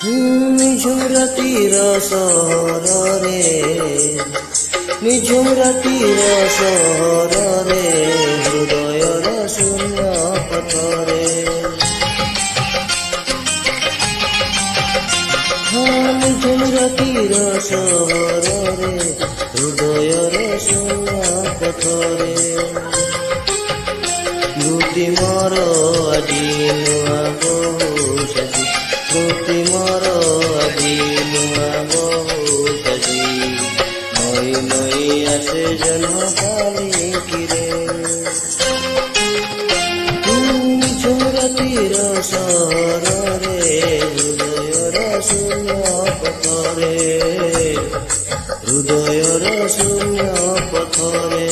নিঝুম রাতির সহରରେ নিঝুম রাতির সহରରେ হৃদয়ର ଶୂନ୍ୟ ପଥରେ নিঝুম রাতির সহରରେ হৃদয়ର ଶୂନ୍ୟ ପଥରେ ସ୍ମୃତି ମୋର ଆଜି ନୂଆ ବହୁ ସାଜି ସ୍ମୃତି ମୋର ଆଜି ନୂଆ ବହୁ ସାଜି ନଈ ନଈ ଆସେ ଜନ୍ମ କାଲିକିରେ ନିଝୁମ ରାତିର ସହରରେ ହୃଦୟର ଶୂନ୍ୟ ପଥରେ ହୃଦୟର ଶୂନ୍ୟ ପଥରେ